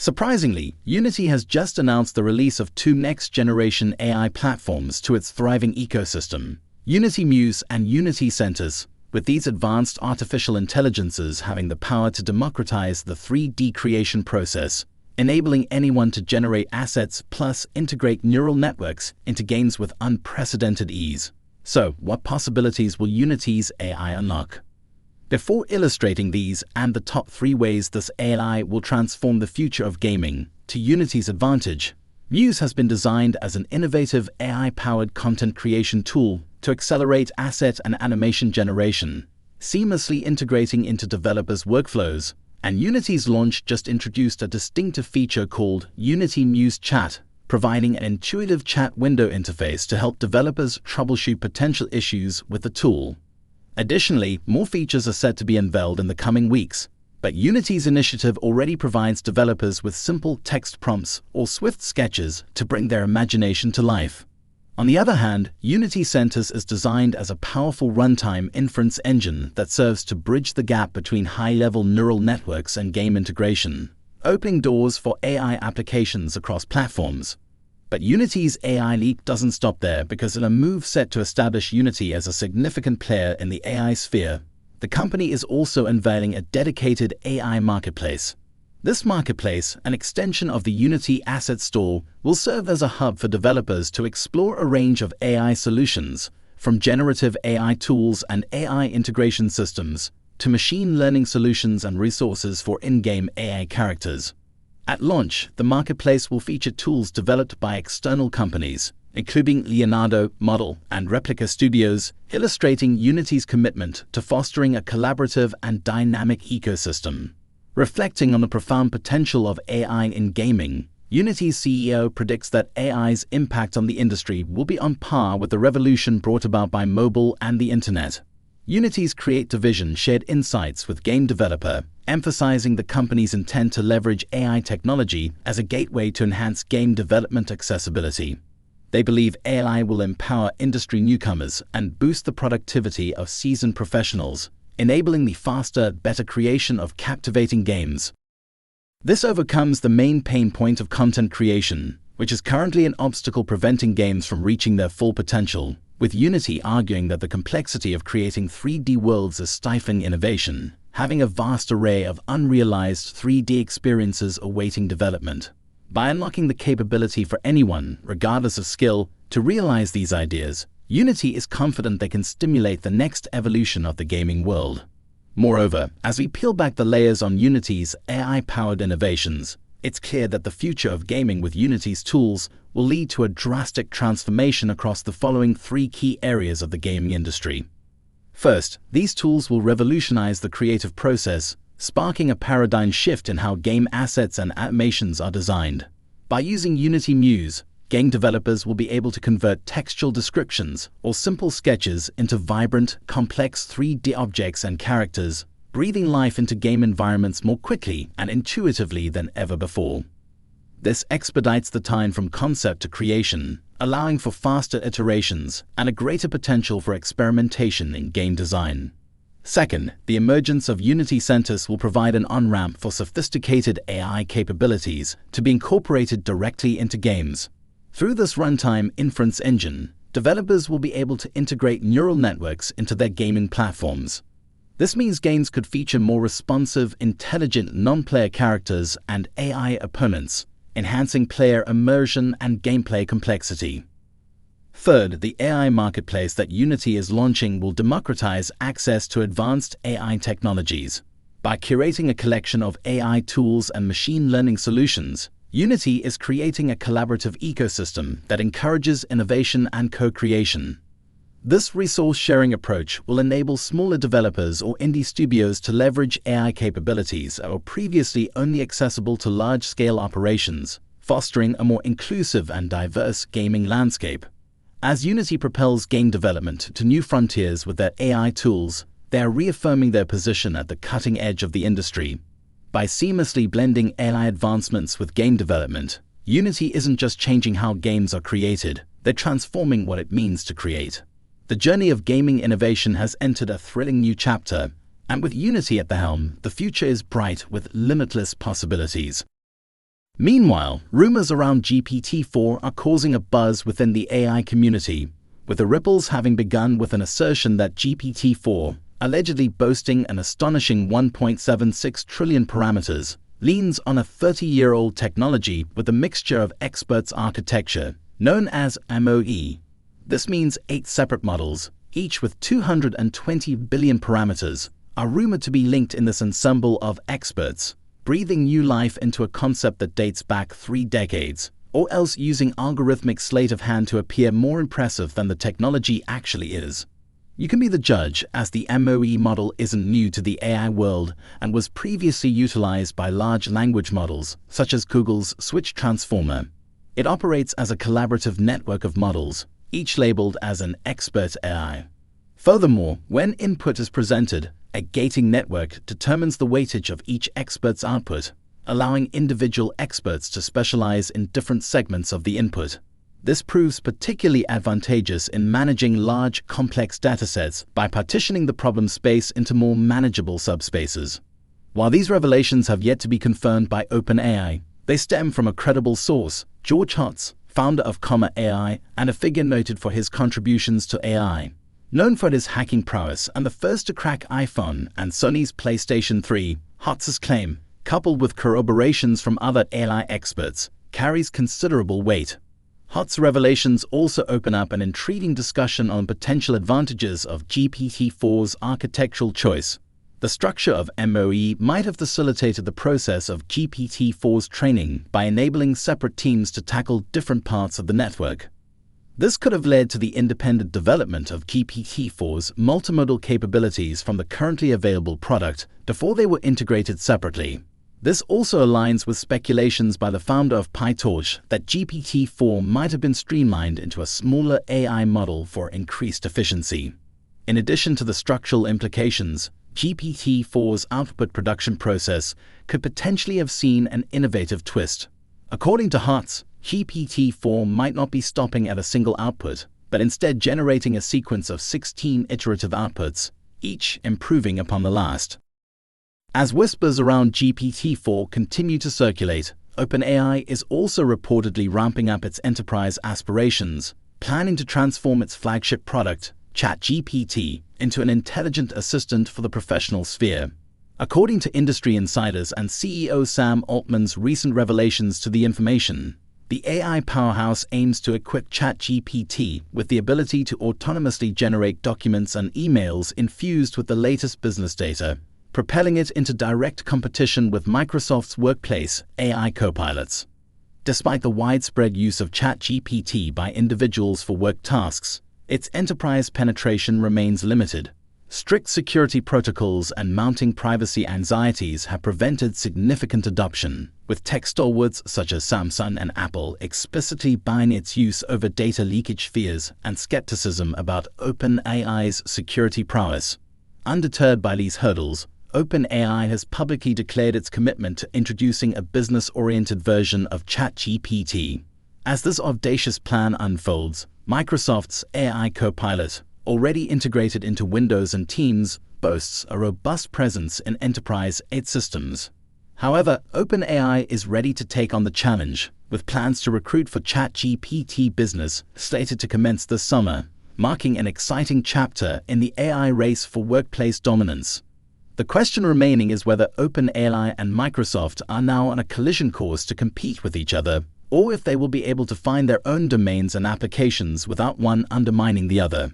Surprisingly, Unity has just announced the release of two next-generation AI platforms to its thriving ecosystem, Unity Muse and Unity Sentis, with these advanced artificial intelligences having the power to democratize the 3D creation process, enabling anyone to generate assets plus integrate neural networks into games with unprecedented ease. So, what possibilities will Unity's AI unlock? Before illustrating these and the top 3 ways this AI will transform the future of gaming to Unity's advantage, Muse has been designed as an innovative AI-powered content creation tool to accelerate asset and animation generation, seamlessly integrating into developers' workflows. And Unity's launch just introduced a distinctive feature called Unity Muse Chat, providing an intuitive chat window interface to help developers troubleshoot potential issues with the tool. Additionally, more features are set to be unveiled in the coming weeks, but Unity's initiative already provides developers with simple text prompts or swift sketches to bring their imagination to life. On the other hand, Unity Sentis is designed as a powerful runtime inference engine that serves to bridge the gap between high-level neural networks and game integration, opening doors for AI applications across platforms. But Unity's AI leap doesn't stop there, because in a move set to establish Unity as a significant player in the AI sphere, the company is also unveiling a dedicated AI marketplace. This marketplace, an extension of the Unity Asset Store, will serve as a hub for developers to explore a range of AI solutions, from generative AI tools and AI integration systems to machine learning solutions and resources for in-game AI characters. At launch, the marketplace will feature tools developed by external companies, including Leonardo, Model, and Replica Studios, illustrating Unity's commitment to fostering a collaborative and dynamic ecosystem. Reflecting on the profound potential of AI in gaming, Unity's CEO predicts that AI's impact on the industry will be on par with the revolution brought about by mobile and the internet. Unity's Create division shared insights with game developer, emphasizing the company's intent to leverage AI technology as a gateway to enhance game development accessibility. They believe AI will empower industry newcomers and boost the productivity of seasoned professionals, enabling the faster, better creation of captivating games. This overcomes the main pain point of content creation, which is currently an obstacle preventing games from reaching their full potential, with Unity arguing that the complexity of creating 3D worlds is stifling innovation, having a vast array of unrealized 3D experiences awaiting development. By unlocking the capability for anyone, regardless of skill, to realize these ideas, Unity is confident they can stimulate the next evolution of the gaming world. Moreover, as we peel back the layers on Unity's AI-powered innovations, it's clear that the future of gaming with Unity's tools will lead to a drastic transformation across the following 3 key areas of the gaming industry. First, these tools will revolutionize the creative process, sparking a paradigm shift in how game assets and animations are designed. By using Unity Muse, game developers will be able to convert textual descriptions or simple sketches into vibrant, complex 3D objects and characters, breathing life into game environments more quickly and intuitively than ever before. This expedites the time from concept to creation, allowing for faster iterations and a greater potential for experimentation in game design. Second, the emergence of Unity Sentis will provide an on-ramp for sophisticated AI capabilities to be incorporated directly into games. Through this runtime inference engine, developers will be able to integrate neural networks into their gaming platforms. This means games could feature more responsive, intelligent non-player characters and AI opponents, enhancing player immersion and gameplay complexity. Third, the AI marketplace that Unity is launching will democratize access to advanced AI technologies. By curating a collection of AI tools and machine learning solutions, Unity is creating a collaborative ecosystem that encourages innovation and co-creation. This resource-sharing approach will enable smaller developers or indie studios to leverage AI capabilities that were previously only accessible to large-scale operations, fostering a more inclusive and diverse gaming landscape. As Unity propels game development to new frontiers with their AI tools, they are reaffirming their position at the cutting edge of the industry. By seamlessly blending AI advancements with game development, Unity isn't just changing how games are created, they're transforming what it means to create. The journey of gaming innovation has entered a thrilling new chapter, and with Unity at the helm, the future is bright with limitless possibilities. Meanwhile, rumors around GPT-4 are causing a buzz within the AI community, with the ripples having begun with an assertion that GPT-4, allegedly boasting an astonishing 1.76 trillion parameters, leans on a 30-year-old technology with a mixture of experts architecture, known as MOE. This means 8 separate models, each with 220 billion parameters, are rumored to be linked in this ensemble of experts, breathing new life into a concept that dates back 3 decades, or else using algorithmic sleight of hand to appear more impressive than the technology actually is. You can be the judge, as the MOE model isn't new to the AI world and was previously utilized by large language models, such as Google's Switch Transformer. It operates as a collaborative network of models, each labeled as an expert AI. Furthermore, when input is presented, a gating network determines the weightage of each expert's output, allowing individual experts to specialize in different segments of the input. This proves particularly advantageous in managing large, complex datasets by partitioning the problem space into more manageable subspaces. While these revelations have yet to be confirmed by OpenAI, they stem from a credible source, George Hotz, founder of AI, and a figure noted for his contributions to AI. Known for his hacking prowess and the first to crack iPhone and Sony's PlayStation 3, Hotz's claim, coupled with corroborations from other AI experts, carries considerable weight. Hotz's revelations also open up an intriguing discussion on potential advantages of GPT-4's architectural choice. The structure of MOE might have facilitated the process of GPT-4's training by enabling separate teams to tackle different parts of the network. This could have led to the independent development of GPT-4's multimodal capabilities from the currently available product before they were integrated separately. This also aligns with speculations by the founder of PyTorch that GPT-4 might have been streamlined into a smaller AI model for increased efficiency. In addition to the structural implications, GPT-4's output production process could potentially have seen an innovative twist. According to Hotz, GPT-4 might not be stopping at a single output, but instead generating a sequence of 16 iterative outputs, each improving upon the last. As whispers around GPT-4 continue to circulate, OpenAI is also reportedly ramping up its enterprise aspirations, planning to transform its flagship product, ChatGPT, into an intelligent assistant for the professional sphere. According to industry insiders and CEO Sam Altman's recent revelations to The Information, the AI powerhouse aims to equip ChatGPT with the ability to autonomously generate documents and emails infused with the latest business data, propelling it into direct competition with Microsoft's workplace AI copilots. Despite the widespread use of ChatGPT by individuals for work tasks, its enterprise penetration remains limited. Strict security protocols and mounting privacy anxieties have prevented significant adoption, with tech stalwarts such as Samsung and Apple explicitly banning its use over data leakage fears and skepticism about OpenAI's security prowess. Undeterred by these hurdles, OpenAI has publicly declared its commitment to introducing a business-oriented version of ChatGPT. As this audacious plan unfolds, Microsoft's AI Copilot, already integrated into Windows and Teams, boasts a robust presence in enterprise AI systems. However, OpenAI is ready to take on the challenge, with plans to recruit for ChatGPT business slated to commence this summer, marking an exciting chapter in the AI race for workplace dominance. The question remaining is whether OpenAI and Microsoft are now on a collision course to compete with each other, or if they will be able to find their own domains and applications without one undermining the other.